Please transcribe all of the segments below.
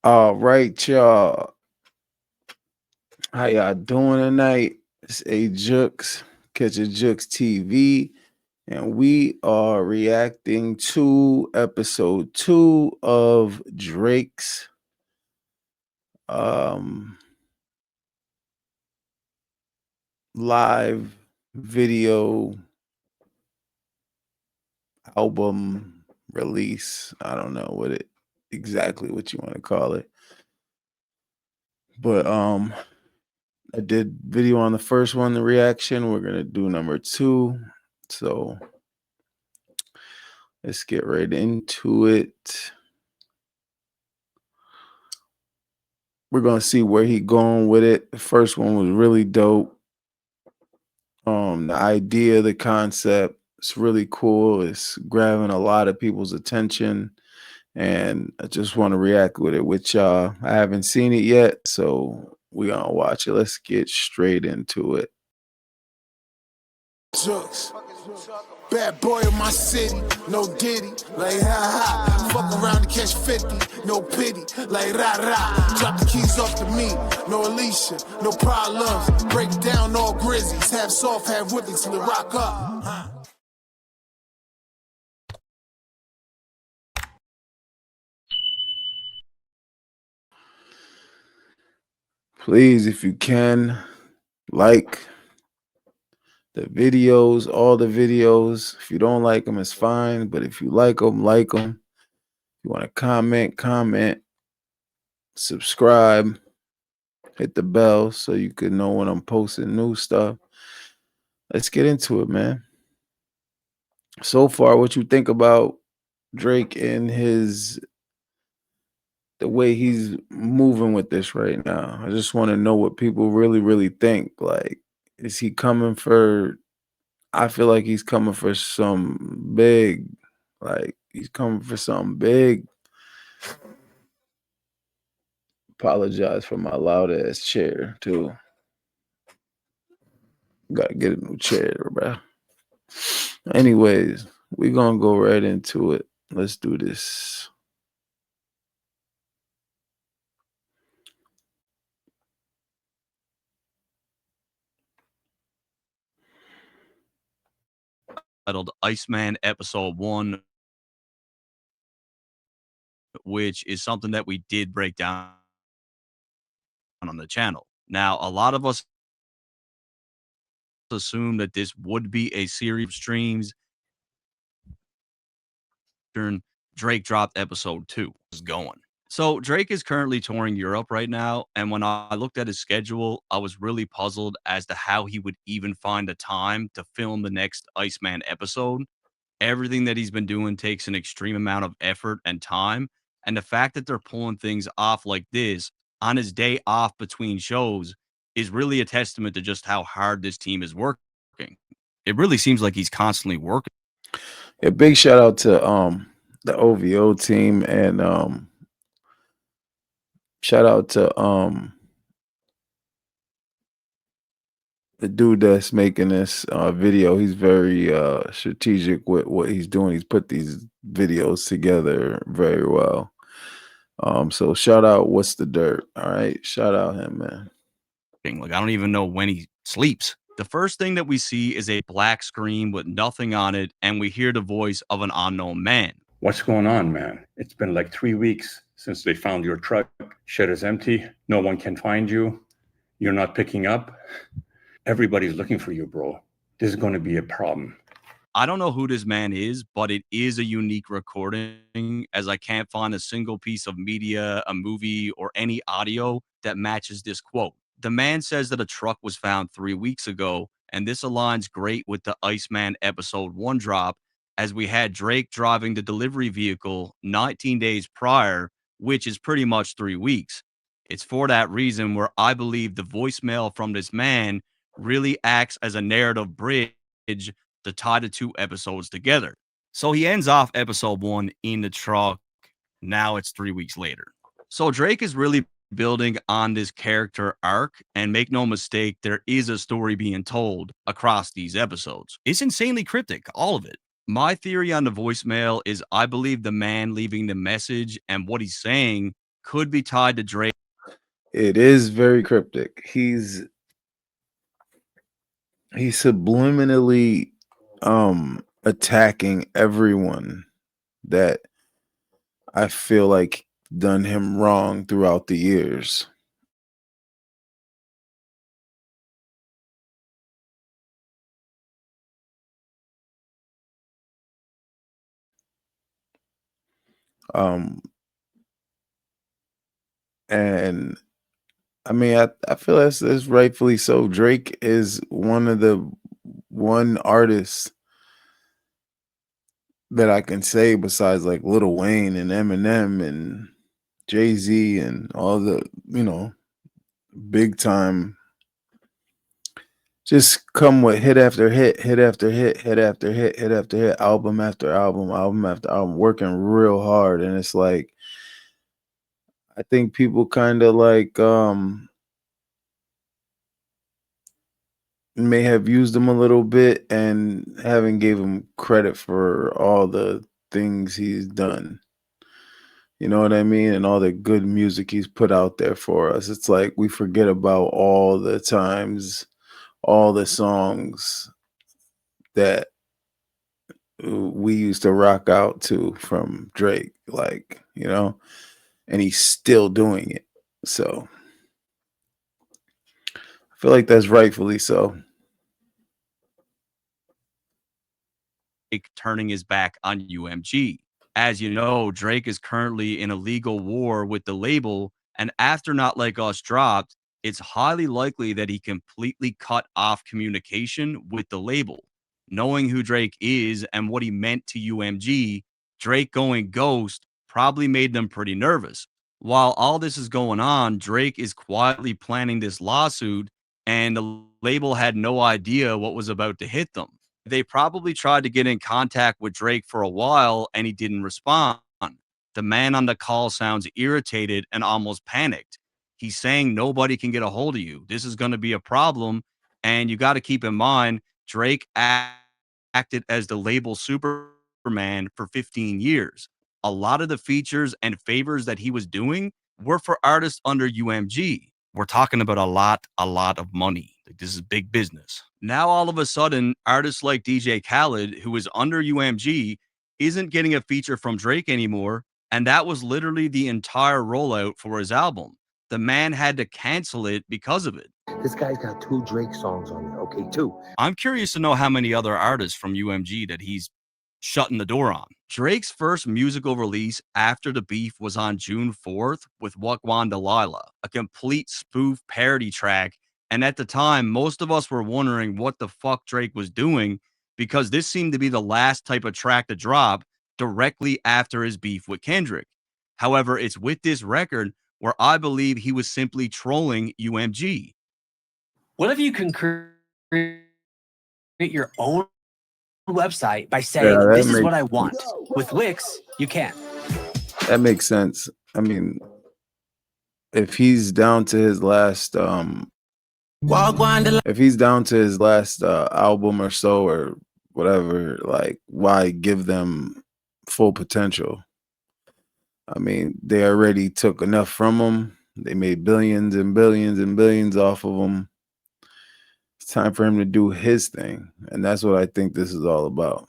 All right, y'all. How y'all doing tonight? It's A Jux, Catch a Jux TV, and we are reacting to episode 2 of Drake's um live video album release. I don't know exactly what you want to call it. But I did video on the first one, the reaction. We're gonna do number 2. So let's get right into it. We're gonna see where he going with it. The first one was really dope. The idea, the concept, it's really cool. It's grabbing a lot of people's attention, and I just want to react with it with y'all. I haven't seen it yet, so we're gonna watch it. Let's get straight into it. Jokes. Bad boy in my city, no diddy, like ha ha. Fuck around to catch 50, no pity, like rah rah. Drop the keys off to me, no Alicia, no problems. Break down all grizzlies, half soft, half woodly till it rock up. Please, if you can, like the videos, all the videos. If you don't like them, it's fine. But if you like them, like them. If you want to comment, subscribe, hit the bell so you can know when I'm posting new stuff. Let's get into it, man. So far, what you think about Drake and the way he's moving with this right now? I just want to know what people really think. Like, is he coming for? I feel like he's coming for some big. Like, he's coming for something big. Apologize for my loud ass chair too. Gotta get a new chair, bro. Anyways, we're gonna go right into it. Let's do this. Titled Iceman Episode 1, which is something that we did break down on the channel. Now, a lot of us assume that this would be a series of streams. Drake dropped episode 2 is going. So Drake is currently touring Europe right now, and when I looked at his schedule, I was really puzzled as to how he would even find the time to film the next Iceman episode. Everything that he's been doing takes an extreme amount of effort and time, and the fact that they're pulling things off like this on his day off between shows is really a testament to just how hard this team is working. It really seems like he's constantly working. A big shout out to the OVO team and shout out to the dude that's making this video. He's very strategic with what he's doing. He's put these videos together very well. So shout out What's the Dirt. All right. Shout out him, man. Like, I don't even know when he sleeps. The first thing that we see is a black screen with nothing on it, and we hear the voice of an unknown man. What's going on, man? It's been like 3 weeks since they found your truck. Shed is empty. No one can find you. You're not picking up. Everybody's looking for you, bro. This is going to be a problem. I don't know who this man is, but it is a unique recording, as I can't find a single piece of media, a movie, or any audio that matches this quote. The man says that a truck was found 3 weeks ago, and this aligns great with the Iceman episode 1 drop, as we had Drake driving the delivery vehicle 19 days prior, which is pretty much 3 weeks. It's for that reason where I believe the voicemail from this man really acts as a narrative bridge to tie the 2 episodes together. So he ends off episode 1 in the truck. Now it's 3 weeks later. So Drake is really building on this character arc, and make no mistake, there is a story being told across these episodes. It's insanely cryptic, all of it. My theory on the voicemail is I believe the man leaving the message and what he's saying could be tied to Drake. It is very cryptic. He's subliminally attacking everyone that I feel like done him wrong throughout the years. Um and I mean I feel that's rightfully so. Drake is one artist that I can say besides like Lil Wayne and Eminem and Jay-Z and all the, big time, just come with hit after hit, hit after hit, hit after hit, hit after hit, album after album, album after album, working real hard. And it's like I think people kind of like may have used him a little bit and haven't gave him credit for all the things he's done. You know what I mean? And all the good music he's put out there for us. It's like we forget about all the times, all the songs that we used to rock out to from Drake, like, and he's still doing it. So I feel like that's rightfully so. Turning his back on UMG. As you know, Drake is currently in a legal war with the label, and after Not Like Us dropped, it's highly likely that he completely cut off communication with the label. Knowing who Drake is and what he meant to UMG, Drake going ghost probably made them pretty nervous. While all this is going on, Drake is quietly planning this lawsuit, and the label had no idea what was about to hit them. They probably tried to get in contact with Drake for a while and he didn't respond. The man on the call sounds irritated and almost panicked. He's saying nobody can get a hold of you. This is going to be a problem. And you got to keep in mind, Drake acted as the label Superman for 15 years. A lot of the features and favors that he was doing were for artists under UMG. We're talking about a lot of money. Like, this is big business. Now, all of a sudden, artists like DJ Khaled, who is under UMG, isn't getting a feature from Drake anymore. And that was literally the entire rollout for his album. The man had to cancel it because of it. This guy's got 2 Drake songs on there. Okay, 2. I'm curious to know how many other artists from UMG that he's shutting the door on. Drake's first musical release after the beef was on June 4th with Wagwan Delilah, a complete spoof parody track. And at the time, most of us were wondering what the fuck Drake was doing because this seemed to be the last type of track to drop directly after his beef with Kendrick. However, it's with this record where I believe he was simply trolling UMG. What if you can create your own website by saying, this is what I want? With Wix, you can't. That makes sense. I mean, if he's down to his last album or so or whatever, like, why give them full potential? I mean, they already took enough from him. They made billions and billions and billions off of him. It's time for him to do his thing, and that's what I think this is all about.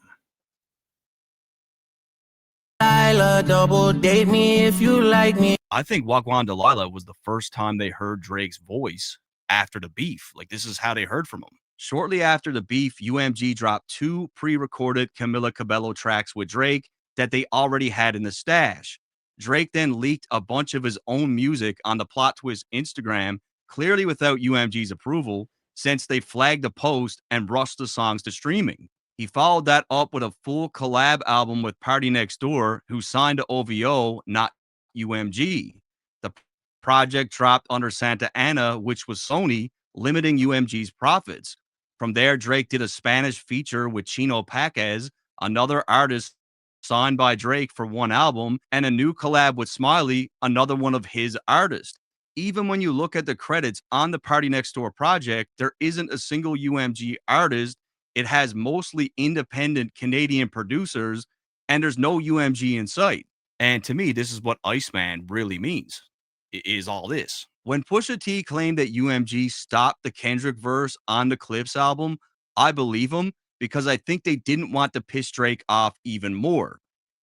Double date me if you like me. I think Wagwan Delilah was the first time they heard Drake's voice after the beef. Like, this is how they heard from him. Shortly after the beef, UMG dropped 2 pre-recorded Camila Cabello tracks with Drake that they already had in the stash. Drake then leaked a bunch of his own music on the Plot Twist Instagram, clearly without UMG's approval, since they flagged the post and rushed the songs to streaming. He followed that up with a full collab album with Party Next Door, who signed to OVO, not UMG. The project dropped under Santa Ana, which was Sony, limiting UMG's profits. From there, Drake did a Spanish feature with Chino Paquez, another artist signed by Drake for one album, and a new collab with Smiley, another one of his artists. Even when you look at the credits on the Party Next Door project, there isn't a single UMG artist. It has mostly independent Canadian producers, and there's no UMG in sight. And to me, this is what Iceman really means. is all this. When Pusha T claimed that UMG stopped the Kendrick verse on the Clips album, I believe him because I think they didn't want to piss Drake off even more.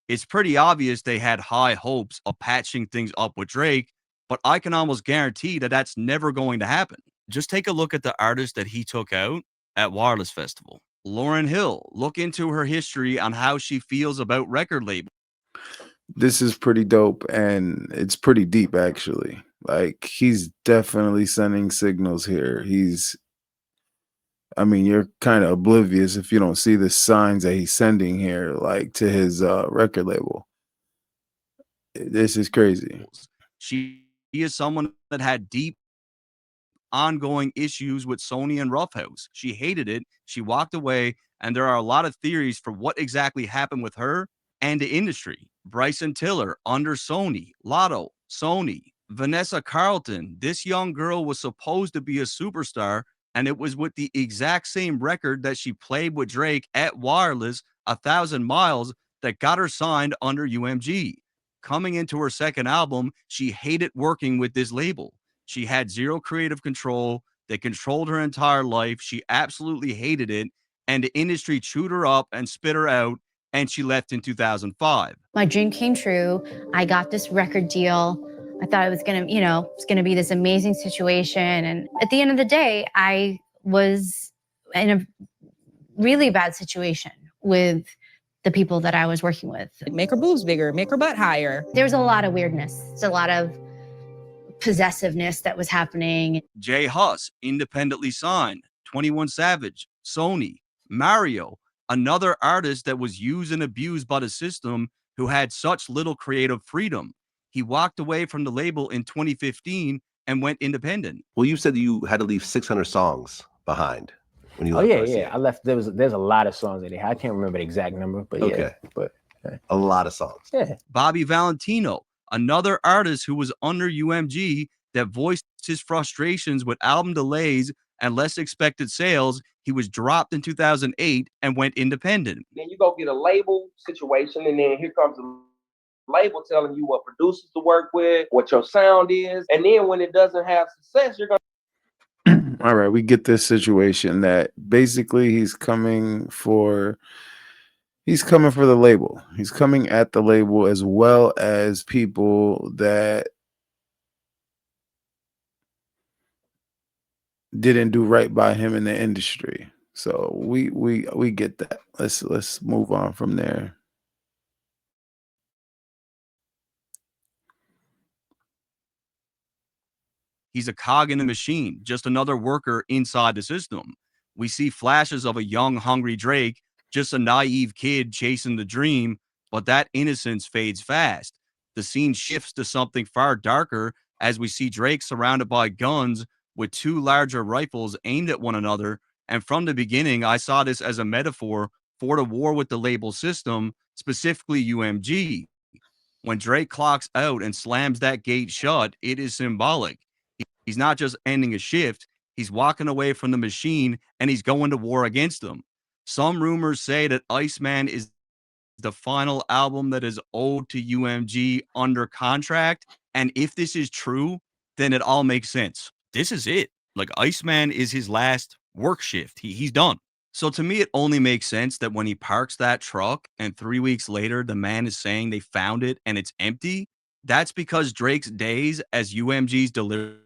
It's pretty obvious they had high hopes of patching things up with Drake, but I can almost guarantee that that's never going to happen. Just take a look at the artist that he took out at Wireless Festival. Lauryn Hill, look into her history on how she feels about record labels. This is pretty dope, and it's pretty deep, actually. Like, he's definitely sending signals here. I mean, you're kind of oblivious if you don't see the signs that he's sending here, like to his record label. This is crazy. She is someone that had deep ongoing issues with Sony and Roughhouse. She hated it. She walked away, and there are a lot of theories for what exactly happened with her and the industry. Bryson Tiller under Sony, Lotto, Sony, Vanessa Carlton. This young girl was supposed to be a superstar, and it was with the exact same record that she played with Drake at Wireless, 1,000 Miles, that got her signed under UMG. Coming into her second album, she hated working with this label. She had zero creative control. They controlled her entire life. She absolutely hated it. And the industry chewed her up and spit her out. And she left in 2005. My dream came true. I got this record deal. I thought it was going to, it's going to be this amazing situation. And at the end of the day, I was in a really bad situation with the people that I was working with. Make her boobs bigger, make her butt higher. There was a lot of weirdness. There's a lot of possessiveness that was happening. Jay Huss, independently signed. 21 Savage, Sony, Mario, another artist that was used and abused by the system who had such little creative freedom. He walked away from the label in 2015 and went independent. Well, you said you had to leave 600 songs behind when you left. Oh, yeah. I left. There's a lot of songs in there. I can't remember the exact number, but okay. A lot of songs. Yeah. Bobby Valentino, another artist who was under UMG that voiced his frustrations with album delays and less expected sales. He was dropped in 2008 and went independent. Then you go get a label situation, and then here comes a label telling you what producers to work with, what your sound is, and then when it doesn't have success, you're gonna. All right, we get this situation that basically he's coming for the label. He's coming at the label as well as people that didn't do right by him in the industry. So we get that. Let's move on from there. He's a cog in the machine, just another worker inside the system. We see flashes of a young, hungry Drake, just a naive kid chasing the dream, but that innocence fades fast. The scene shifts to something far darker as we see Drake surrounded by guns with two larger rifles aimed at one another. And from the beginning, I saw this as a metaphor for the war with the label system, specifically UMG. When Drake clocks out and slams that gate shut, it is symbolic. He's not just ending a shift, he's walking away from the machine and he's going to war against them. Some rumors say that Iceman is the final album that is owed to UMG under contract. And if this is true, then it all makes sense. This is it. Like, Iceman is his last work shift. He's done. So to me, it only makes sense that when he parks that truck and 3 weeks later, the man is saying they found it and it's empty. That's because Drake's days as UMG's delivery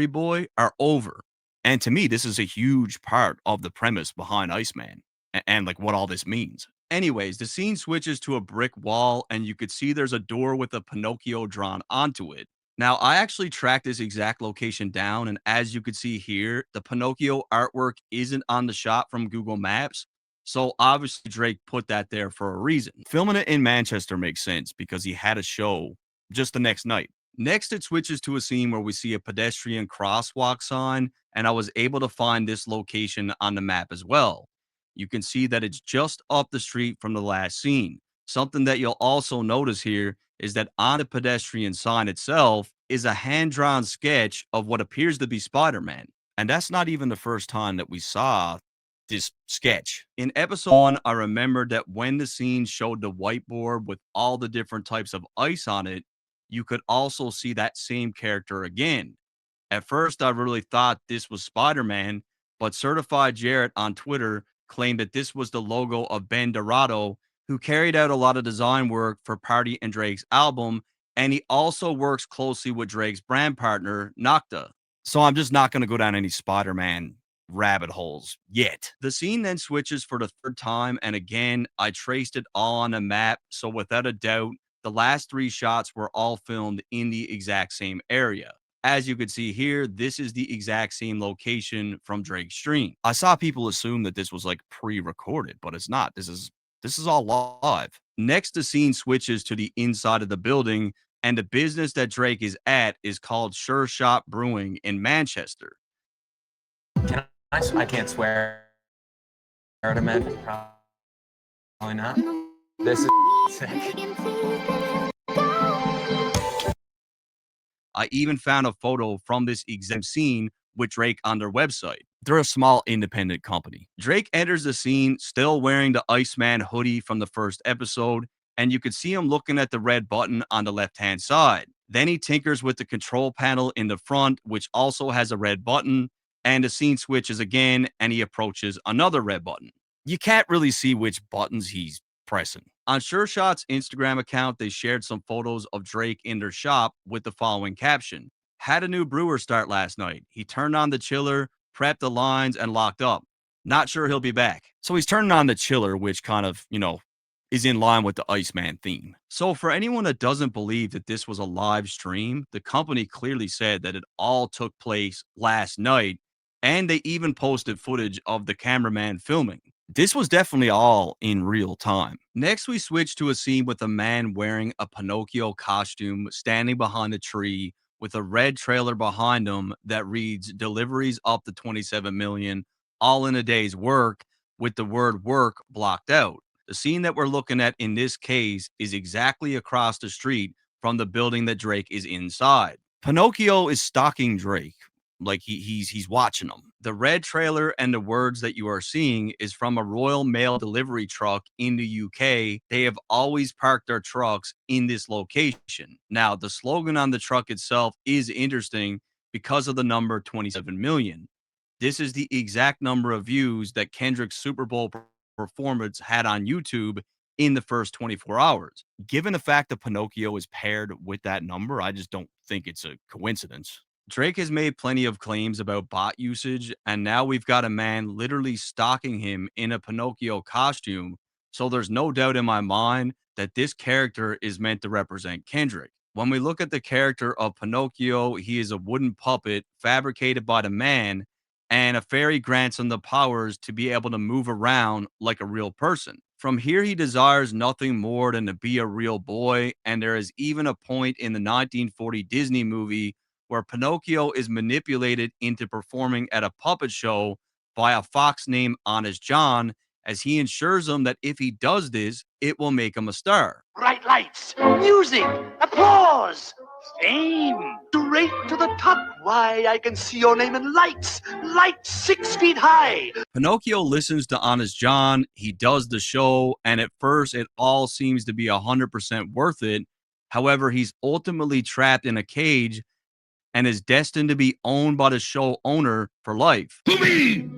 boy are over. And to me, this is a huge part of the premise behind Iceman and like what all this means. Anyways, the scene switches to a brick wall and you could see there's a door with a Pinocchio drawn onto it. Now, I actually tracked this exact location down, and as you could see here, the Pinocchio artwork isn't on the shot from Google Maps. So obviously Drake put that there for a reason. Filming it in Manchester makes sense because he had a show just the next night. Next, it switches to a scene where we see a pedestrian crosswalk sign, and I was able to find this location on the map as well. You can see that it's just up the street from the last scene. Something that you'll also notice here is that on the pedestrian sign itself is a hand-drawn sketch of what appears to be Spider-Man. And that's not even the first time that we saw this sketch. In episode 1, I remembered that when the scene showed the whiteboard with all the different types of ice on it, you could also see that same character again. At first, I really thought this was Spider-Man, but Certified Jarrett on Twitter claimed that this was the logo of Ben Dorado, who carried out a lot of design work for Party and Drake's album, and he also works closely with Drake's brand partner, Nocta. So I'm just not going to go down any Spider-Man rabbit holes yet. The scene then switches for the third time, and again, I traced it all on a map, so without a doubt, the last 3 shots were all filmed in the exact same area. As you could see here, this is the exact same location from Drake's stream. I saw people assume that this was like pre-recorded, but it's not. This is all live. Next, the scene switches to the inside of the building, and the business that Drake is at is called Sure Shot Brewing in Manchester. I can't swear at him, probably not. This is sick. I even found a photo from this exact scene with Drake on their website. They're a small independent company. Drake enters the scene still wearing the Iceman hoodie from the first episode, and you could see him looking at the red button on the left-hand side. Then he tinkers with the control panel in the front, which also has a red button, and the scene switches again, and he approaches another red button. You can't really see which buttons he's pressing. On Sure Shot's Instagram account, they shared some photos of Drake in their shop with the following caption: "Had a new brewer start last night. He turned on the chiller, prepped the lines, and locked up. Not sure he'll be back." So he's turning on the chiller, which kind of, is in line with the Iceman theme. So for anyone that doesn't believe that this was a live stream, the company clearly said that it all took place last night, and they even posted footage of the cameraman filming. This was definitely all in real time. Next, we switch to a scene with a man wearing a Pinocchio costume standing behind a tree with a red trailer behind him that reads "Deliveries up to 27 million, all in a day's work," with the word work blocked out. The scene that we're looking at in this case is exactly across the street from the building that Drake is inside. Pinocchio is stalking Drake, like he's watching him. The red trailer and the words that you are seeing is from a Royal Mail delivery truck in the UK. They have always parked their trucks in this location. Now, the slogan on the truck itself is interesting because of the number 27 million. This is the exact number of views that Kendrick's Super Bowl performance had on YouTube in the first 24 hours. Given the fact that Pinocchio is paired with that number, I just don't think it's a coincidence. Drake has made plenty of claims about bot usage, and now we've got a man literally stalking him in a Pinocchio costume. So there's no doubt in my mind that this character is meant to represent Kendrick. When we look at the character of Pinocchio, he is a wooden puppet fabricated by the man, and a fairy grants him the powers to be able to move around like a real person. From here, he desires nothing more than to be a real boy, and there is even a point in the 1940 Disney movie where Pinocchio is manipulated into performing at a puppet show by a fox named Honest John, as he ensures him that if he does this, it will make him a star. Bright lights, music, applause, fame, straight to the top. Why, I can see your name in lights 6 feet high. Pinocchio listens to Honest John, he does the show, and at first it all seems to be 100% worth it. However, he's ultimately trapped in a cage and is destined to be owned by the show owner for life. To me,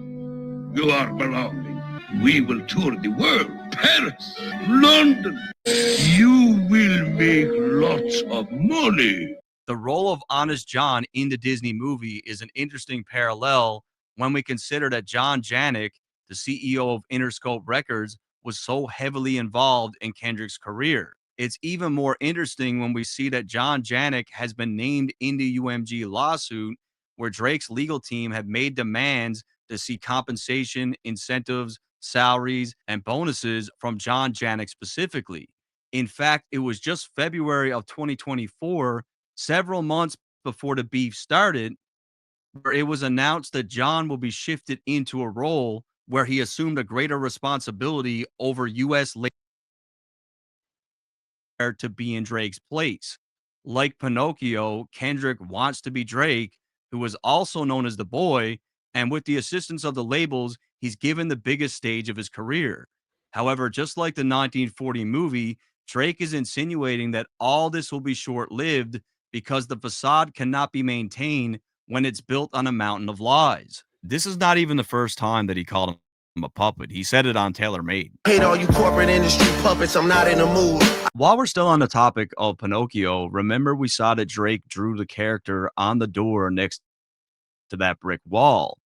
you are belonging. We will tour the world, Paris, London. You will make lots of money. The role of Honest John in the Disney movie is an interesting parallel when we consider that John Janik, the CEO of Interscope Records, was so heavily involved in Kendrick's career. It's even more interesting when we see that John Janik has been named in the UMG lawsuit, where Drake's legal team have made demands to see compensation, incentives, salaries, and bonuses from John Janik specifically. In fact, it was just February of 2024, several months before the beef started, where it was announced that John will be shifted into a role where he assumed a greater responsibility over U.S. to be in Drake's place. Like Pinocchio, Kendrick wants to be Drake, who is also known as the boy, and with the assistance of the labels, he's given the biggest stage of his career. However, just like the 1940 movie, Drake is insinuating that all this will be short-lived because the facade cannot be maintained when it's built on a mountain of lies. This is not even the first time that he called him a puppet. He said it on Taylor Made. Hate all you corporate industry puppets, I'm not in the mood. While we're still on the topic of Pinocchio, remember we saw that Drake drew the character on the door next to that brick wall.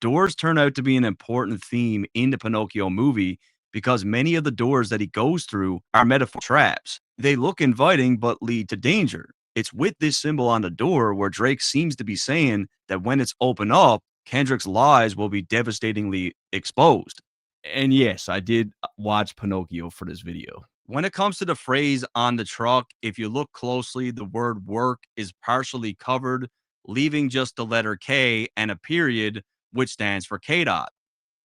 Doors turn out to be an important theme in the Pinocchio movie because many of the doors that he goes through are metaphor traps. They look inviting but lead to danger. It's with this symbol on the door where Drake seems to be saying that when it's open up, Kendrick's lies will be devastatingly exposed. And yes, I did watch Pinocchio for this video. When it comes to the phrase on the truck, if you look closely, the word work is partially covered, leaving just the letter K and a period, which stands for KDOT.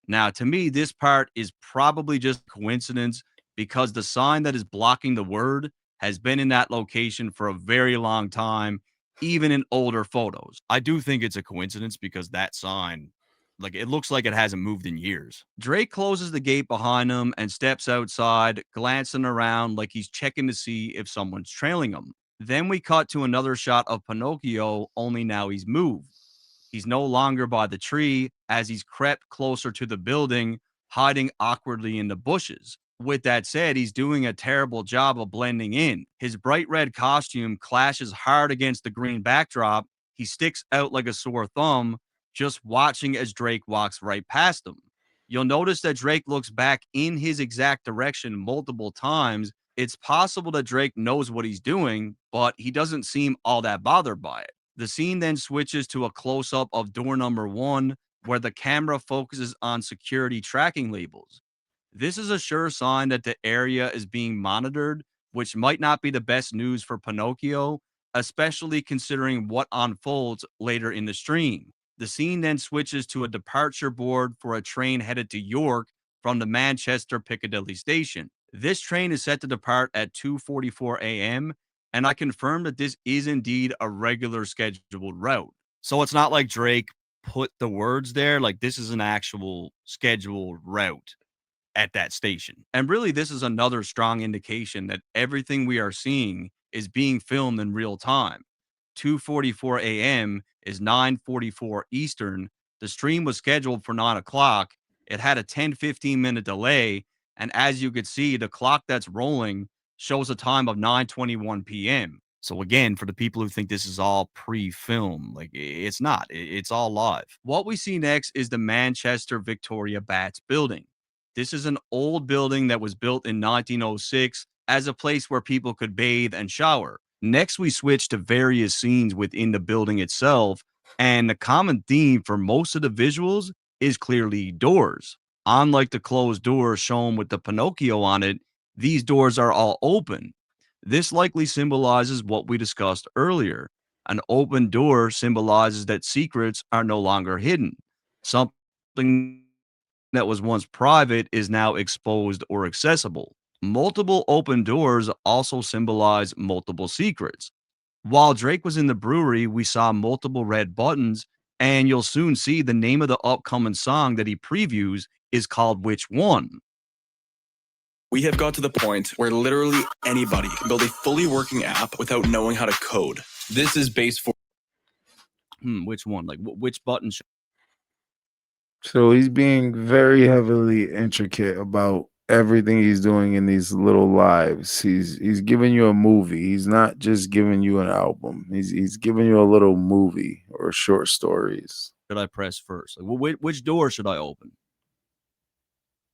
Now, to me, this part is probably just coincidence because the sign that is blocking the word has been in that location for a very long time, even in older photos. I do think it's a coincidence because that sign, like, it looks like it hasn't moved in years. Drake closes the gate behind him and steps outside, glancing around like he's checking to see if someone's trailing him. Then we cut to another shot of Pinocchio, only now he's moved. He's no longer by the tree as he's crept closer to the building, hiding awkwardly in the bushes. With that said, he's doing a terrible job of blending in. His bright red costume clashes hard against the green backdrop. He sticks out like a sore thumb, just watching as Drake walks right past him. You'll notice that Drake looks back in his exact direction multiple times. It's possible that Drake knows what he's doing, but he doesn't seem all that bothered by it. The scene then switches to a close-up of door number 1, where the camera focuses on security tracking labels. This is a sure sign that the area is being monitored, which might not be the best news for Pinocchio, especially considering what unfolds later in the stream. The scene then switches to a departure board for a train headed to York from the Manchester Piccadilly station. This train is set to depart at 2:44 a.m., and I confirm that this is indeed a regular scheduled route. So it's not like Drake put the words there, like this is an actual scheduled route at that station. And really, this is another strong indication that everything we are seeing is being filmed in real time. 2:44 a.m. is 9:44 Eastern. The stream was scheduled for 9 o'clock. It had a 10-15 minute delay. And as you could see, the clock that's rolling shows a time of 9:21 p.m. So again, for the people who think this is all pre-film, like it's not. It's all live. What we see next is the Manchester Victoria Bats building. This is an old building that was built in 1906 as a place where people could bathe and shower. Next, we switch to various scenes within the building itself, and the common theme for most of the visuals is clearly doors. Unlike the closed doors shown with the Pinocchio on it, these doors are all open. This likely symbolizes what we discussed earlier. An open door symbolizes that secrets are no longer hidden. Something that was once private is now exposed or accessible. Multiple open doors also symbolize multiple secrets. While Drake was in the brewery, we saw multiple red buttons, and you'll soon see the name of the upcoming song that he previews is called Which One? We have got to the point where literally anybody can build a fully working app without knowing how to code. This is base for. Which one? Like, which button should. So he's being very heavily intricate about everything he's doing in these little lives. He's giving you a movie. He's not just giving you an album. He's giving you a little movie or short stories. Should I press first? Like, which door should I open?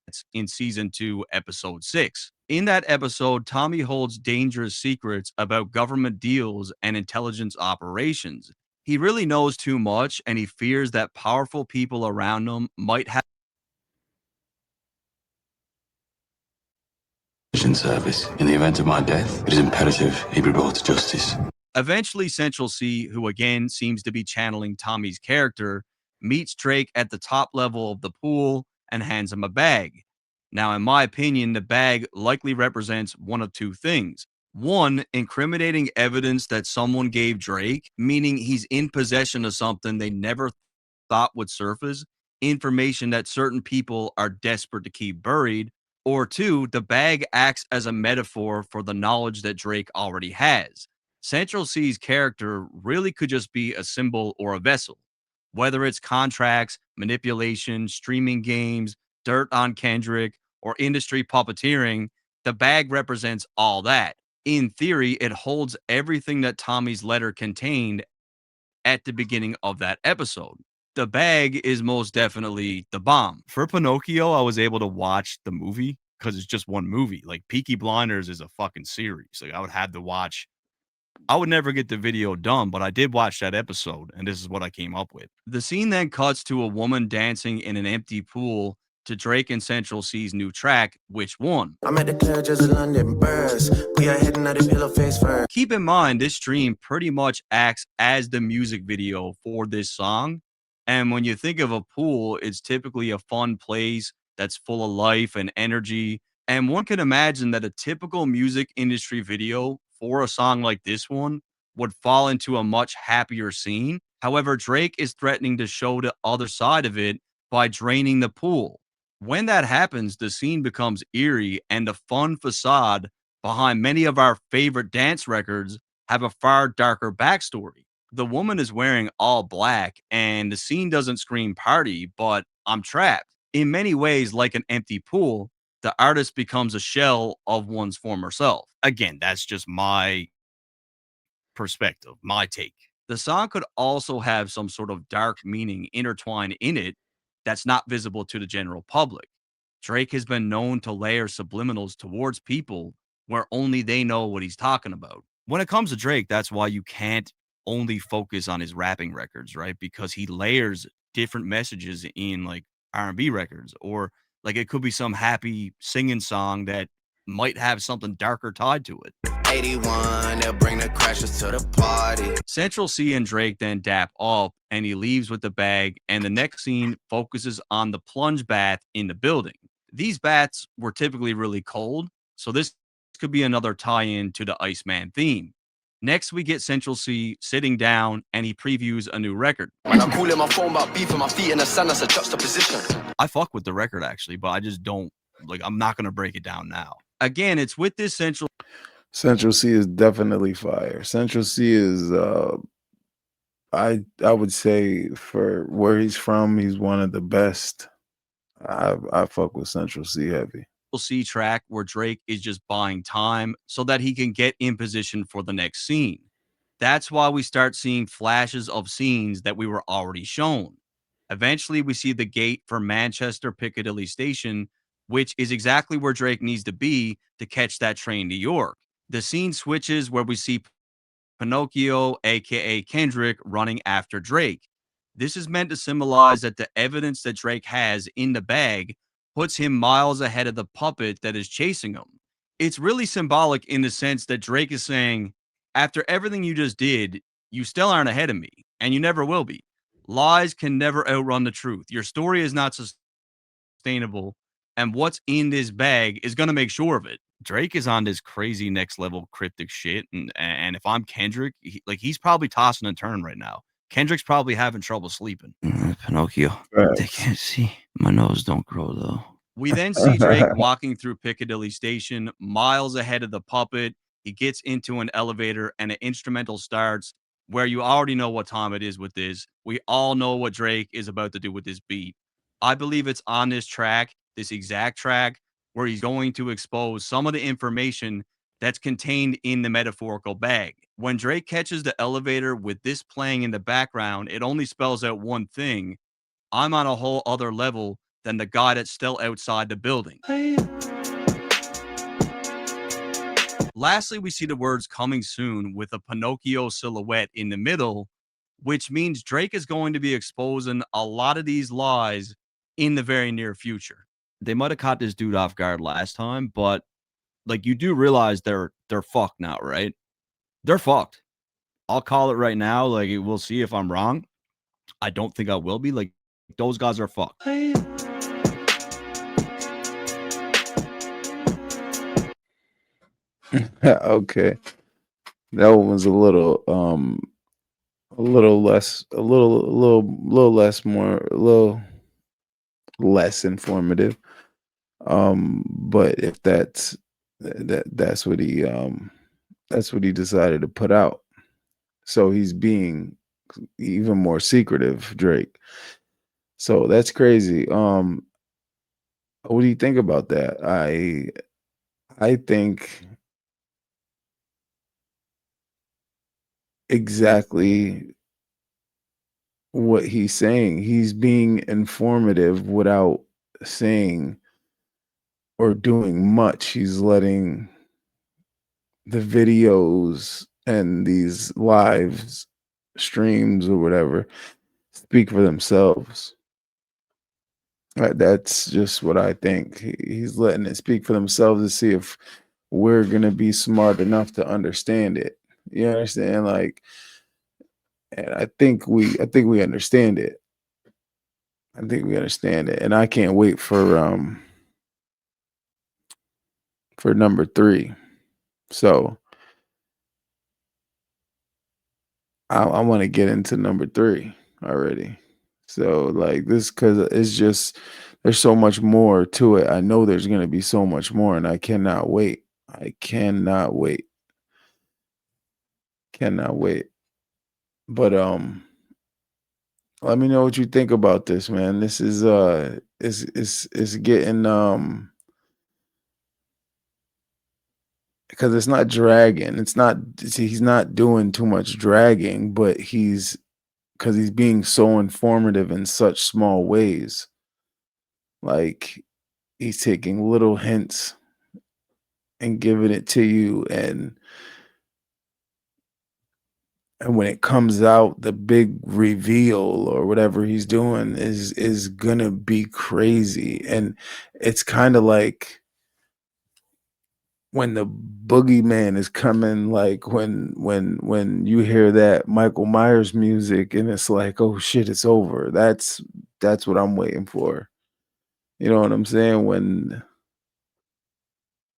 It's in season 2, episode 6. In that episode, Tommy holds dangerous secrets about government deals and intelligence operations. He really knows too much, and he fears that powerful people around him might have service. In the event of my death, it is imperative he be brought to justice. Eventually, Central C, who again seems to be channeling Tommy's character, meets Drake at the top level of the pool and hands him a bag. Now, in my opinion, the bag likely represents one of two things. One, incriminating evidence that someone gave Drake, meaning he's in possession of something they never thought would surface, information that certain people are desperate to keep buried, Or two, the bag acts as a metaphor for the knowledge that Drake already has. Central C's character really could just be a symbol or a vessel. Whether it's contracts, manipulation, streaming games, dirt on Kendrick, or industry puppeteering, the bag represents all that. In theory, it holds everything that Tommy's letter contained at the beginning of that episode. The bag is most definitely the bomb. For Pinocchio, I was able to watch the movie because it's just one movie. Like Peaky Blinders is a fucking series. Like I would have to watch. I would never get the video done, but I did watch that episode, and this is what I came up with. The scene then cuts to a woman dancing in an empty pool to Drake and Central C's new track, Which One. I'm at the club just a London birds. We are heading out the pillow face first. Keep in mind, this stream pretty much acts as the music video for this song. And when you think of a pool, it's typically a fun place that's full of life and energy. And one can imagine that a typical music industry video for a song like this one would fall into a much happier scene. However, Drake is threatening to show the other side of it by draining the pool. When that happens, the scene becomes eerie, and the fun facade behind many of our favorite dance records have a far darker backstory. The woman is wearing all black, and the scene doesn't scream party, but I'm trapped. In many ways, like an empty pool, the artist becomes a shell of one's former self. Again, that's just my perspective, my take. The song could also have some sort of dark meaning intertwined in it that's not visible to the general public. Drake has been known to layer subliminals towards people where only they know what he's talking about. When it comes to Drake, that's why you can't only focus on his rapping records, right? Because he layers different messages in like R&B records, or like it could be some happy singing song that might have something darker tied to it. 81, they'll bring the crashers to the party. Central C and Drake then dap up, and he leaves with the bag, and the next scene focuses on the plunge bath in the building. These baths were typically really cold, so this could be another tie-in to the Iceman theme. Next, we get Central C sitting down, and he previews a new record. Man, I'm calling my phone about beefing my feet in the sand, that's a juxtaposition. I fuck with the record actually, but I just don't like. I'm not gonna break it down now. Again, it's with this Central C is definitely fire. Central C is I would say for where he's from, he's one of the best. I fuck with Central C heavy. C track where Drake is just buying time so that he can get in position for the next scene. That's why we start seeing flashes of scenes that we were already shown. Eventually, we see the gate for Manchester Piccadilly Station, which is exactly where Drake needs to be to catch that train to York. The scene switches where we see Pinocchio, aka Kendrick, running after Drake. This is meant to symbolize that the evidence that Drake has in the bag puts him miles ahead of the puppet that is chasing him. It's really symbolic in the sense that Drake is saying, after everything you just did, you still aren't ahead of me, and you never will be. Lies can never outrun the truth. Your story is not sustainable, and what's in this bag is going to make sure of it. Drake is on this crazy next level cryptic shit, and if I'm Kendrick, he's probably tossing and turning right now. Kendrick's probably having trouble sleeping. Pinocchio. They can't see. My nose don't grow though. We then see Drake walking through Piccadilly Station, miles ahead of the puppet. He gets into an elevator and an instrumental starts where you already know what time it is with this. We all know what Drake is about to do with this beat. I believe it's on this track, this exact track, where he's going to expose some of the information that's contained in the metaphorical bag. When Drake catches the elevator with this playing in the background, it only spells out one thing. I'm on a whole other level than the guy that's still outside the building. Lastly, we see the words coming soon with a Pinocchio silhouette in the middle, which means Drake is going to be exposing a lot of these lies in the very near future. They might have caught this dude off guard last time, but like you do realize they're fucked now, right? They're fucked. I'll call it right now. Like we'll see if I'm wrong. I don't think I will be. Like those guys are fucked. Okay. That one was a little less informative. But if that's what he decided to put out. So he's being even more secretive, Drake. So that's crazy. What do you think about that? I think exactly what he's saying. He's being informative without saying or doing much. He's letting the videos and these lives streams or whatever speak for themselves. That's just what I think. He's letting it speak for themselves to see if we're gonna be smart enough to understand it. You understand? Like, and I think we understand it. I think we understand it, and I can't wait for number 3. So I want to get into number 3 already. So like this, because it's just there's so much more to it. I know there's gonna be so much more, and I cannot wait. I cannot wait. Cannot wait. But let me know what you think about this, man. This is is getting because it's not dragging. It's not he's not doing too much dragging, but because he's being so informative in such small ways. Like he's taking little hints and giving it to you, and when it comes out, the big reveal or whatever he's doing is gonna be crazy. And it's kind of like when the boogeyman is coming, like when you hear that Michael Myers music and it's like, oh shit, it's over. That's what I'm waiting for. You know what I'm saying? When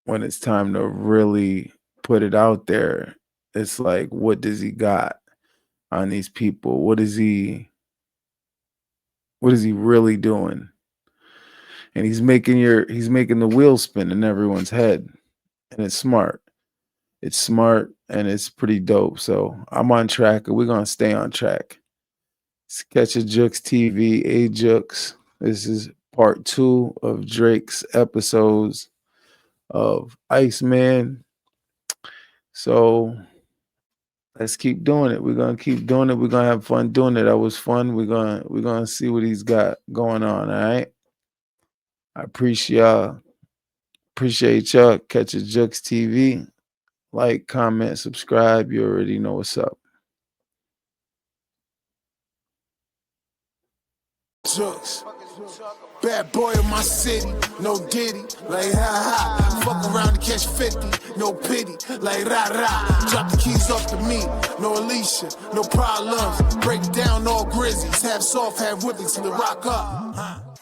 it's time to really put it out there, it's like, what does he got on these people? What is he really doing? And he's making the wheel spin in everyone's head. And it's smart. It's smart and it's pretty dope. So I'm on track and we're gonna stay on track. Sketch of Jux TV, A Jux. This is part 2 of Drake's episodes of Iceman. So let's keep doing it. We're gonna keep doing it. We're gonna have fun doing it. That was fun. We're gonna see what he's got going on. All right. I appreciate y'all. Appreciate y'all. Catch a Jux TV. Like, comment, subscribe. You already know what's up. Jux. Bad boy in my city, no diddy, like ha ha. Fuck around to catch 50, no pity, like rah rah. Drop the keys off to me, no Alicia, no problems. Break down all grizzlies, half soft, half whippings till the rock up.